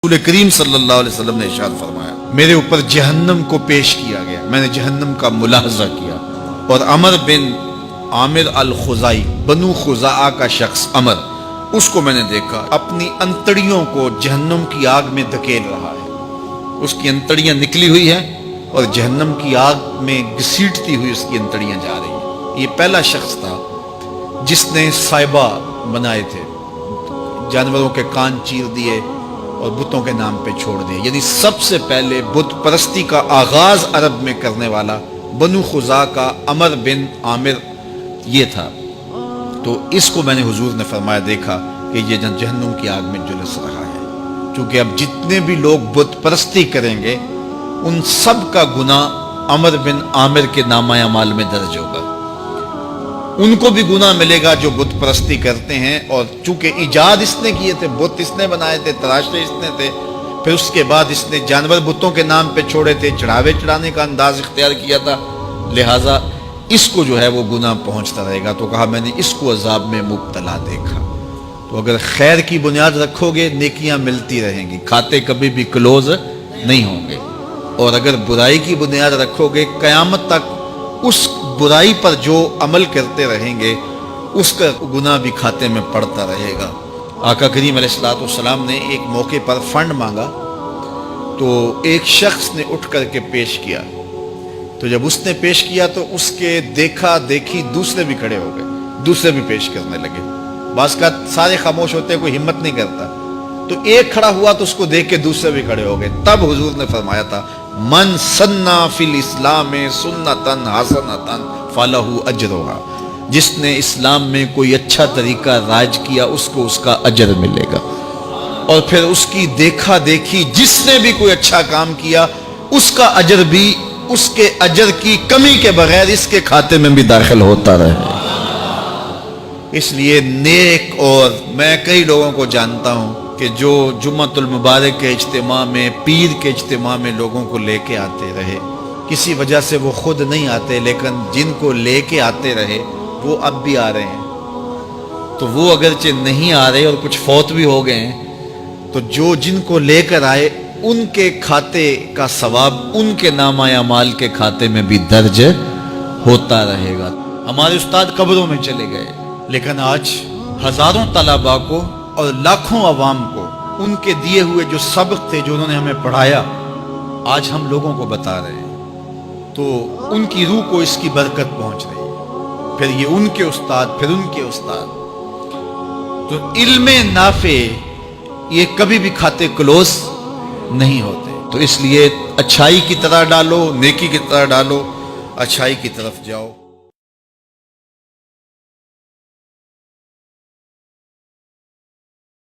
رسول کریم صلی اللہ علیہ وسلم نے ارشاد فرمایا، میرے اوپر جہنم کو پیش کیا گیا، میں نے جہنم کا ملاحظہ کیا، اور عمر بن عامر الخزائی، بنو خزاعہ کا شخص عمر، اس کو میں نے دیکھا اپنی انتڑیوں کو جہنم کی آگ میں دھکیل رہا ہے۔ اس کی انتڑیاں نکلی ہوئی ہیں اور جہنم کی آگ میں گھسیٹتی ہوئی اس کی انتڑیاں جا رہی ہیں۔ یہ پہلا شخص تھا جس نے سائبہ بنائے تھے، جانوروں کے کان چیر دیے اور بتوں کے نام پہ چھوڑ دیے، یعنی سب سے پہلے بت پرستی کا آغاز عرب میں کرنے والا بنو خزاعہ کا عمر بن عامر یہ تھا۔ تو اس کو میں نے حضور نے فرمایا دیکھا کہ یہ جہنم کی آگ میں جلس رہا ہے، کیونکہ اب جتنے بھی لوگ بت پرستی کریں گے ان سب کا گناہ عمر بن عامر کے نامہ اعمال میں درج ہوگا۔ ان کو بھی گناہ ملے گا جو بت پرستی کرتے ہیں، اور چونکہ ایجاد اس نے کیے تھے، بت اس نے بنائے تھے، تراشے اس نے تھے، پھر اس کے بعد اس نے جانور بتوں کے نام پہ چھوڑے تھے، چڑھاوے چڑھانے کا انداز اختیار کیا تھا، لہٰذا اس کو جو ہے وہ گناہ پہنچتا رہے گا۔ تو کہا میں نے اس کو عذاب میں مبتلا دیکھا۔ تو اگر خیر کی بنیاد رکھو گے نیکیاں ملتی رہیں گی، کھاتے کبھی بھی کلوز نہیں ہوں گے، اور اگر برائی کی بنیاد رکھو گے قیامت تک اس برائی پر جو عمل کرتے رہیں گے اس کا گناہ بھی کھاتے میں پڑتا رہے گا۔ آقا کریم علیہ السلام نے ایک موقع پر فنڈ مانگا تو ایک شخص نے اٹھ کر کے پیش کیا، تو جب اس نے پیش کیا تو اس کے دیکھا دیکھی دوسرے بھی کھڑے ہو گئے، دوسرے بھی پیش کرنے لگے۔ بعض کا سارے خاموش ہوتے ہیں، کوئی ہمت نہیں کرتا، تو ایک کھڑا ہوا تو اس کو دیکھ کے دوسرے بھی کھڑے ہو گئے۔ تب حضور نے فرمایا تھا من سنّا فی الاسلام سنتن حسنتن فلہ اجرھا، جس نے اسلام میں کوئی اچھا طریقہ رائج کیا اس کو اس کا اجر ملے گا، اور پھر اس کی دیکھا دیکھی جس نے بھی کوئی اچھا کام کیا اس کا اجر بھی اس کے اجر کی کمی کے بغیر اس کے کھاتے میں بھی داخل ہوتا رہے۔ اس لیے نیک، اور میں کئی لوگوں کو جانتا ہوں کہ جو جمعۃ المبارک کے اجتماع میں، پیر کے اجتماع میں لوگوں کو لے کے آتے رہے، کسی وجہ سے وہ خود نہیں آتے لیکن جن کو لے کے آتے رہے وہ اب بھی آ رہے ہیں، تو وہ اگرچہ نہیں آ رہے اور کچھ فوت بھی ہو گئے ہیں، تو جو جن کو لے کر آئے ان کے کھاتے کا ثواب ان کے نامہ اعمال کے کھاتے میں بھی درج ہوتا رہے گا۔ ہمارے استاد قبروں میں چلے گئے، لیکن آج ہزاروں طلباء کو اور لاکھوں عوام کو ان کے دیے ہوئے جو سبق تھے جو انہوں نے ہمیں پڑھایا آج ہم لوگوں کو بتا رہے ہیں، تو ان کی روح کو اس کی برکت پہنچ رہی ہے، پھر یہ ان کے استاد، پھر ان کے استاد۔ تو علم نافع یہ کبھی بھی کھاتے کلوز نہیں ہوتے، تو اس لیے اچھائی کی طرح ڈالو، نیکی کی طرح ڈالو، اچھائی کی طرف جاؤ۔